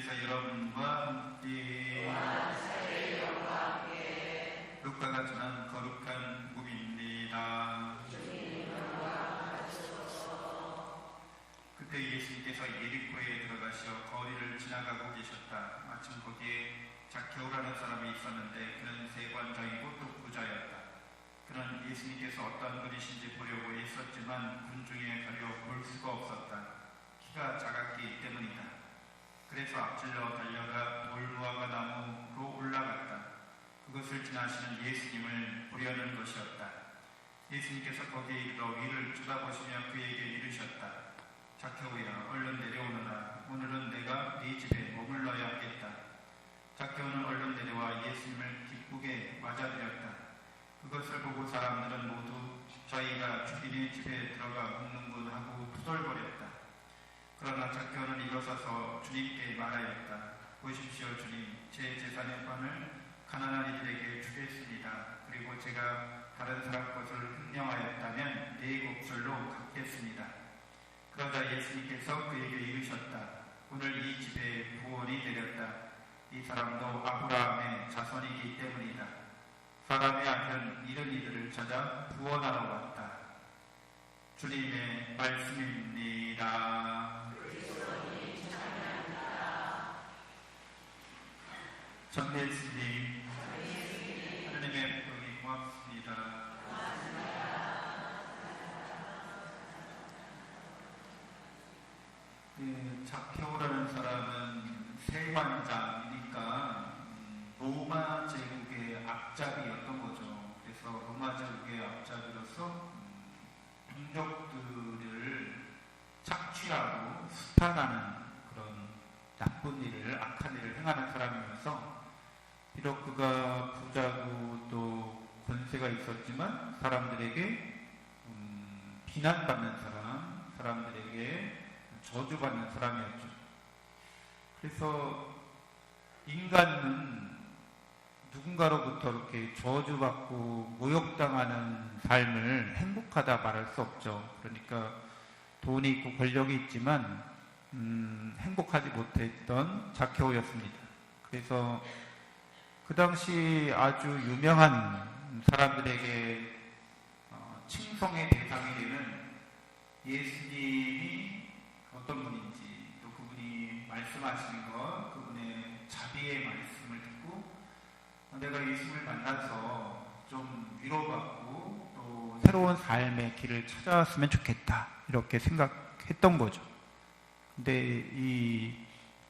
주께서 여러분과 함께 루카가 전한 거룩한 복음입니다. 그때 예수님께서 예리코에 들어가시어 거리를 지나가고 계셨다. 마침 거기에 작개오라는 사람이 있었는데 그는 세관장이고 또 부자였다. 그는 예수님께서 어떠한 분이신지 보려고 애썼지만 군중에 가려 볼 수가 없었다. 키가 작았기 때문이다. 그래서 앞질러 달려가 돌무화과 나무로 올라갔다. 그것을 지나시는 예수님을 보려는 것이었다. 예수님께서 거기에 이르러 위를 쳐다보시며 그에게 이르셨다. 작개오야, 얼른 내려오너라. 오늘은 내가 네 집에 머물러야 하겠다. 작개오는 얼른 내려와 예수님을 기쁘게 맞아들였다. 그것을 보고 사람들은 모두 저희가 주인의 집에 들어가 묵는군 하고 투덜거렸다. 그러나 작개오는 일어서서 주님께 말하였다. 보십시오 주님, 제 재산의 반을 가난한 이들에게 주겠습니다. 그리고 제가 다른 사람 것을 횡령하였다면 네 곡술로 갚겠습니다. 그러자 예수님께서 그에게 이르셨다. 오늘 이 집에 구원이 내렸다. 이 사람도 아브라함의 자손이기 때문이다. 사람의 아들은 이런 이들을 찾아 구원하러 왔다. 주님의 말씀입니다. 전 예수님, 하나님의 복이 고맙습니다. 작개오라는 사람은 세관장이니까 로마 제국의 앞잡이였던 거죠. 그래서 로마 제국의 앞잡이로서 민족들을 착취하고 수탈하는 그런 나쁜 일을, 악한 일을 행하는 사람이면서 비록 그가 부자고 또 권세가 있었지만 사람들에게 비난받는 사람, 사람들에게 저주받는 사람이었죠. 그래서 인간은 누군가로부터 이렇게 저주받고 모욕당하는 삶을 행복하다 말할 수 없죠. 그러니까 돈이 있고 권력이 있지만 행복하지 못했던 작개오였습니다. 그래서 그 당시 아주 유명한 사람들에게 칭송의 대상이 되는 예수님이 어떤 분인지, 또 그분이 말씀하시는 것, 그분의 자비의 말씀을 듣고 내가 예수님을 만나서 좀 위로받고 또 새로운 삶의 길을 찾아왔으면 좋겠다, 이렇게 생각했던 거죠. 근데 이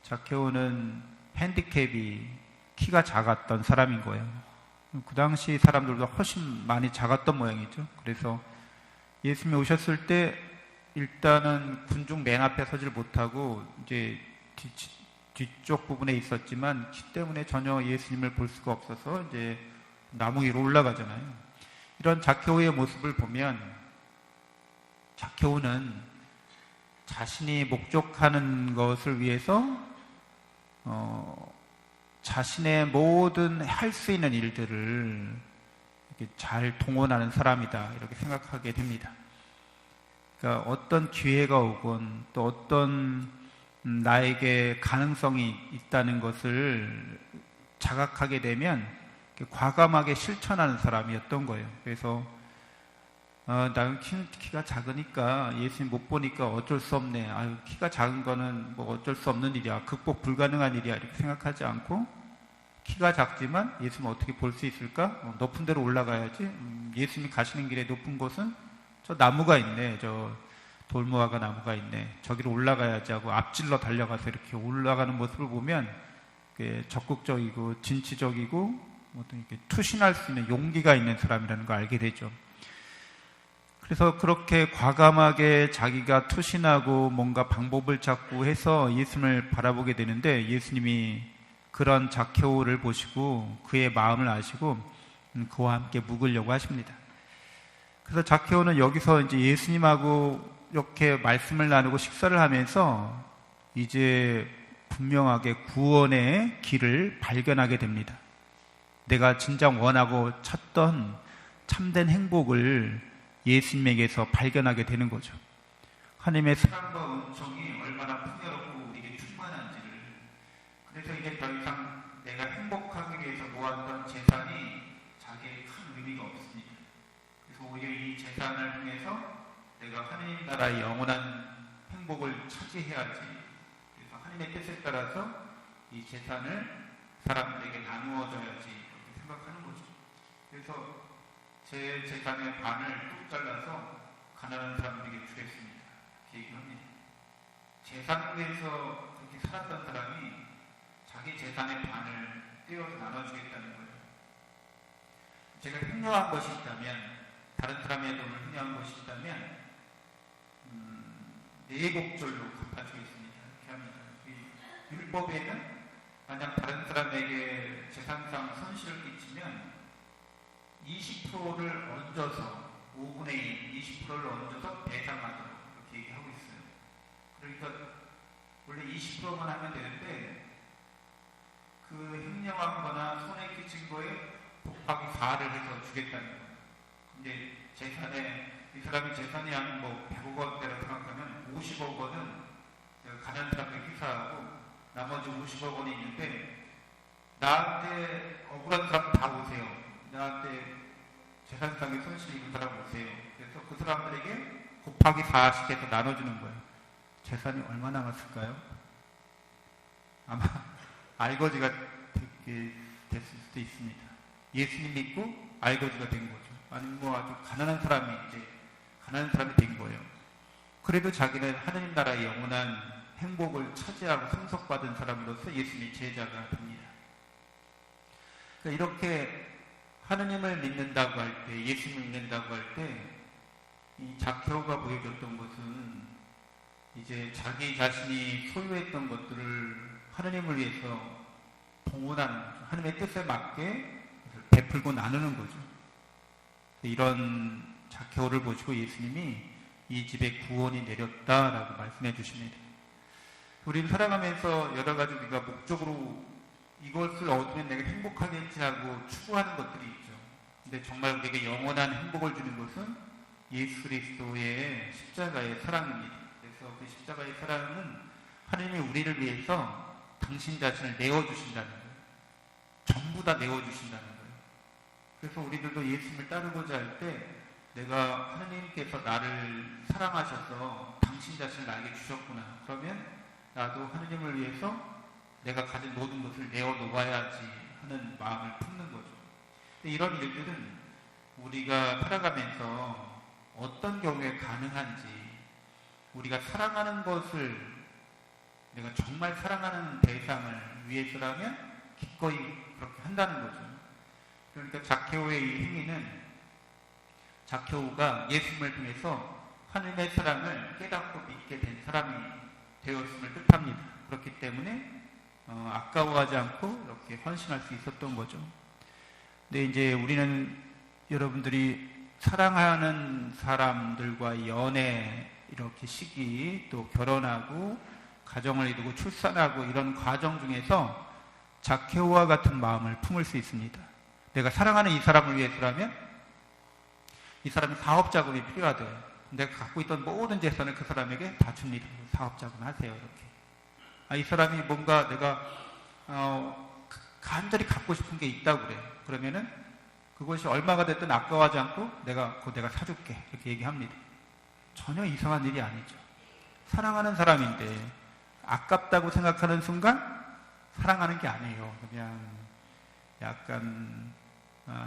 작개오는 핸디캡이 키가 작았던 사람인 거예요. 그 당시 사람들보다 훨씬 많이 작았던 모양이죠. 그래서 예수님이 오셨을 때 일단은 군중 맨 앞에 서질 못하고 이제 뒤쪽 부분에 있었지만 키 때문에 전혀 예수님을 볼 수가 없어서 이제 나무 위로 올라가잖아요. 이런 작개오의 모습을 보면 작개오는 자신이 목적하는 것을 위해서 자신의 모든 할 수 있는 일들을 이렇게 잘 동원하는 사람이다, 이렇게 생각하게 됩니다. 그러니까 어떤 기회가 오건 또 어떤 나에게 가능성이 있다는 것을 자각하게 되면 과감하게 실천하는 사람이었던 거예요. 그래서 나는 키가 작으니까 예수님 못 보니까 어쩔 수 없네. 아유, 키가 작은 거는 뭐 어쩔 수 없는 일이야. 극복 불가능한 일이야. 이렇게 생각하지 않고 키가 작지만 예수님 어떻게 볼 수 있을까? 높은 데로 올라가야지. 예수님이 가시는 길에 높은 곳은 저 나무가 있네. 저 돌무화과 나무가 있네. 저기로 올라가야지 하고 앞질러 달려가서 이렇게 올라가는 모습을 보면 적극적이고 진취적이고 이렇게 투신할 수 있는 용기가 있는 사람이라는 걸 알게 되죠. 그래서 그렇게 과감하게 자기가 투신하고 뭔가 방법을 찾고 해서 예수님을 바라보게 되는데 예수님이 그런 작개오를 보시고 그의 마음을 아시고 그와 함께 묵으려고 하십니다. 그래서 작개오는 여기서 이제 예수님하고 이렇게 말씀을 나누고 식사를 하면서 이제 분명하게 구원의 길을 발견하게 됩니다. 내가 진정 원하고 찾던 참된 행복을 예수님에게서 발견하게 되는 거죠. 하나님의 사랑과 은총이 얼마나 풍요롭고 우리에게 충만한지를 하느님 나라의 영원한 행복을 차지해야지. 그래서 하느님의 뜻에 따라서 이 재산을 사람들에게 나누어줘야지 이렇게 생각하는 거죠. 그래서 제 재산의 반을 뚝 잘라서 가난한 사람들에게 주겠습니다. 이렇게 얘기합니다. 재산에 대해서 그렇게 살았던 사람이 자기 재산의 반을 떼어서 나눠주겠다는 거예요. 제가 횡령한 것이 있다면, 다른 사람의 돈을 횡령한 것이 있다면 4곡절로 갚아주겠습니다. 이렇게 합니다. 이 율법에는 만약 다른 사람에게 재산상 손실을 끼치면 20%를 얹어서 5분의 1, 20%를 얹어서 배상하도록 이렇게 얘기하고 있어요. 그러니까 원래 20%만 하면 되는데 그 횡령한 거나 손해 끼친 거에 곱하기 4를 해서 주겠다는 거예요. 근데 재산에, 이 사람이 재산이 한 뭐 100억 원대라고 생각하면 50억 원은 가난한 사람에게 희사하고 나머지 50억 원이 있는데 나한테 억울한 사람 다 오세요. 나한테 재산상의 손실 입은 사람 오세요. 그래서 그 사람들에게 곱하기 4씩 해서 나눠주는 거예요. 재산이 얼마 남았을까요? 아마 알거지가 됐을 수도 있습니다. 예수님 믿고 알거지가 된 거죠. 아니면 뭐 아주 가난한 사람이 된 거예요. 그래도 자기는 하느님 나라의 영원한 행복을 차지하고 상속받은 사람으로서 예수님의 제자가 됩니다. 그러니까 이렇게 하느님을 믿는다고 할 때, 예수님을 믿는다고 할 때, 이 zakhe오가 보여줬던 것은 이제 자기 자신이 소유했던 것들을 하느님을 위해서 봉헌하는 거죠. 하느님의 뜻에 맞게 베풀고 나누는 거죠. 이런 zakhe오를 보시고 예수님이 이 집에 구원이 내렸다라고 말씀해 주십니다. 우리는 살아가면서 여러 가지 우리가 목적으로 이것을 얻으면 내가 행복하겠지 하고 추구하는 것들이 있죠. 근데 정말 우리에게 영원한 행복을 주는 것은 예수 그리스도의 십자가의 사랑입니다. 그래서 그 십자가의 사랑은 하나님이 우리를 위해서 당신 자신을 내어주신다는 거예요. 전부 다 내어주신다는 거예요. 그래서 우리들도 예수님을 따르고자 할 때 내가 하나님께서 나를 사랑하셔서 당신 자신을 나에게 주셨구나. 그러면 나도 하나님을 위해서 내가 가진 모든 것을 내어놓아야지 하는 마음을 품는 거죠. 근데 이런 일들은 우리가 살아가면서 어떤 경우에 가능한지, 우리가 사랑하는 것을 내가 정말 사랑하는 대상을 위해서라면 기꺼이 그렇게 한다는 거죠. 그러니까 zakhe오의 이 행위는 zakhe오가 예수님을 통해서 하나님의 사랑을 깨닫고 믿게 된 사람이 되었음을 뜻합니다. 그렇기 때문에 아까워하지 않고 이렇게 헌신할 수 있었던 거죠. 근데 이제 우리는 여러분들이 사랑하는 사람들과 연애 이렇게 시기, 또 결혼하고 가정을 이루고 출산하고 이런 과정 중에서 zakhe오와 같은 마음을 품을 수 있습니다. 내가 사랑하는 이 사람을 위해서라면 이 사람이 사업자금이 필요하대. 내가 갖고 있던 모든 재산을 그 사람에게 다 줍니다. 사업자금 하세요. 이렇게. 이 사람이 뭔가 내가 간절히 갖고 싶은 게 있다고 그래. 그러면은 그것이 얼마가 됐든 아까워하지 않고 내가 사줄게. 이렇게 얘기합니다. 전혀 이상한 일이 아니죠. 사랑하는 사람인데 아깝다고 생각하는 순간 사랑하는 게 아니에요. 그냥 약간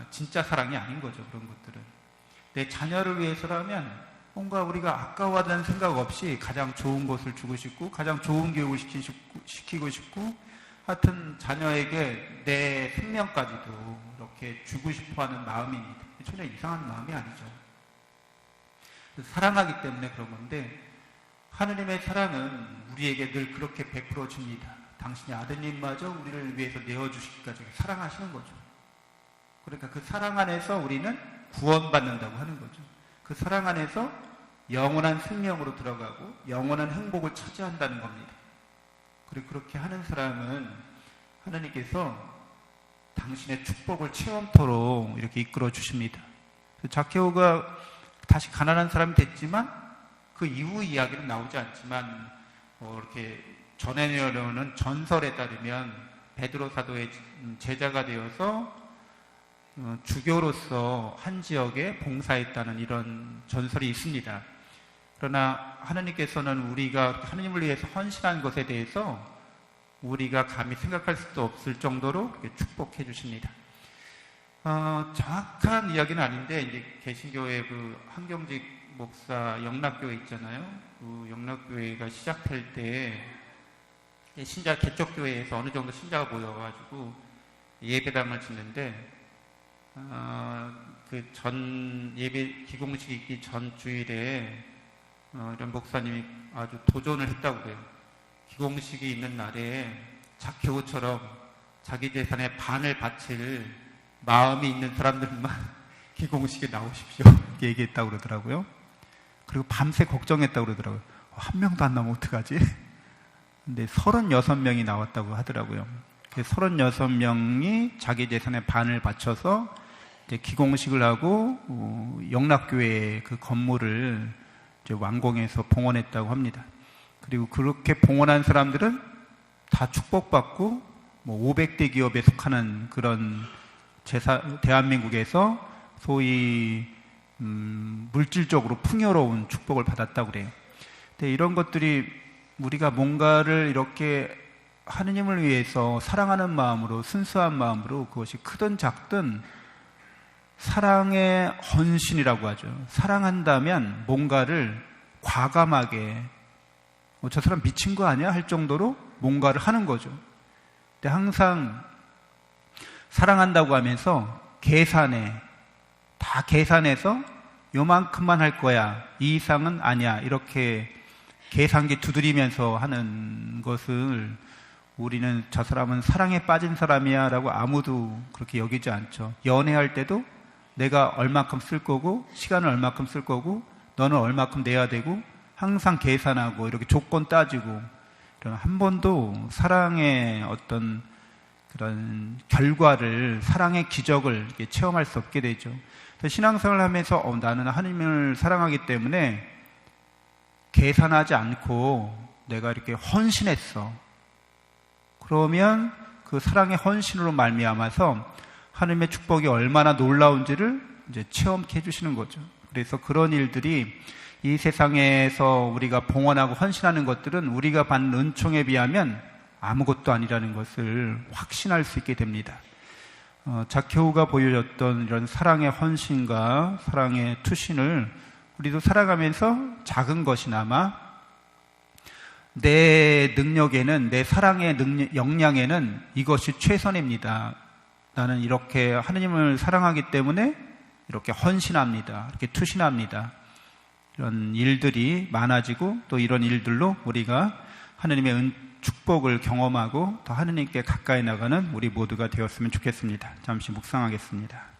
진짜 사랑이 아닌 거죠. 그런 것들은. 내 자녀를 위해서라면 뭔가 우리가 아까워하다는 생각 없이 가장 좋은 것을 주고 싶고 가장 좋은 교육을 시키고 싶고 하여튼 자녀에게 내 생명까지도 이렇게 주고 싶어하는 마음입니다. 전혀 이상한 마음이 아니죠. 사랑하기 때문에 그런 건데 하느님의 사랑은 우리에게 늘 그렇게 베풀어 줍니다. 당신의 아드님마저 우리를 위해서 내어주시기까지 사랑하시는 거죠. 그러니까 그 사랑 안에서 우리는 구원받는다고 하는 거죠. 그 사랑 안에서 영원한 생명으로 들어가고 영원한 행복을 차지한다는 겁니다. 그리고 그렇게 하는 사람은 하나님께서 당신의 축복을 체험토록 이렇게 이끌어 주십니다. zakhe오가 다시 가난한 사람이 됐지만 그 이후 이야기는 나오지 않지만 이렇게 전해내려는 전설에 따르면 베드로 사도의 제자가 되어서 주교로서 한 지역에 봉사했다는 이런 전설이 있습니다. 그러나 하나님께서는 우리가 하나님을 위해서 헌신한 것에 대해서 우리가 감히 생각할 수도 없을 정도로 축복해 주십니다. 정확한 이야기는 아닌데, 이제 개신교회 그 한경직 목사 영락교회 있잖아요. 그 영락교회가 시작할 때 신자 개척교회에서 어느 정도 신자가 모여가지고 예배당을 짓는데, 그 전 예배 기공식 있기 전 주일에 이런 목사님이 아주 도전을 했다고 그래요. 기공식이 있는 날에 zak개오처럼 자기 재산의 반을 바칠 마음이 있는 사람들만 기공식에 나오십시오. 이렇게 얘기했다고 그러더라고요. 그리고 밤새 걱정했다고 그러더라고요. 한 명도 안 나오면 어떡하지? 근데 36명이 나왔다고 하더라고요. 그 36명이 자기 재산의 반을 바쳐서 이제 기공식을 하고 영락교회 그 건물을 이제 완공해서 봉헌했다고 합니다. 그리고 그렇게 봉헌한 사람들은 다 축복받고 500대 기업에 속하는 그런 대한민국에서 소위 물질적으로 풍요로운 축복을 받았다고 그래요. 근데 이런 것들이 우리가 뭔가를 이렇게 하느님을 위해서 사랑하는 마음으로, 순수한 마음으로, 그것이 크든 작든 사랑의 헌신이라고 하죠. 사랑한다면 뭔가를 과감하게 저 사람 미친 거 아니야? 할 정도로 뭔가를 하는 거죠. 근데 항상 사랑한다고 하면서 다 계산해서 요만큼만 할 거야, 이 이상은 아니야, 이렇게 계산기 두드리면서 하는 것을 우리는 저 사람은 사랑에 빠진 사람이야 라고 아무도 그렇게 여기지 않죠. 연애할 때도 내가 얼마큼 쓸 거고, 시간을 얼마큼 쓸 거고, 너는 얼마큼 내야 되고, 항상 계산하고 이렇게 조건 따지고, 한 번도 사랑의 어떤 그런 결과를, 사랑의 기적을 체험할 수 없게 되죠. 그래서 신앙생활을 하면서 나는 하나님을 사랑하기 때문에 계산하지 않고 내가 이렇게 헌신했어. 그러면 그 사랑의 헌신으로 말미암아서 하나님의 축복이 얼마나 놀라운지를 이제 체험케 해주시는 거죠. 그래서 그런 일들이 이 세상에서 우리가 봉헌하고 헌신하는 것들은 우리가 받는 은총에 비하면 아무것도 아니라는 것을 확신할 수 있게 됩니다. zak개오가 보여줬던 이런 사랑의 헌신과 사랑의 투신을 우리도 살아가면서 작은 것이나마 내 능력에는, 내 사랑의 역량에는 이것이 최선입니다. 나는 이렇게 하느님을 사랑하기 때문에 이렇게 헌신합니다. 이렇게 투신합니다. 이런 일들이 많아지고 또 이런 일들로 우리가 하느님의 축복을 경험하고 더 하느님께 가까이 나가는 우리 모두가 되었으면 좋겠습니다. 잠시 묵상하겠습니다.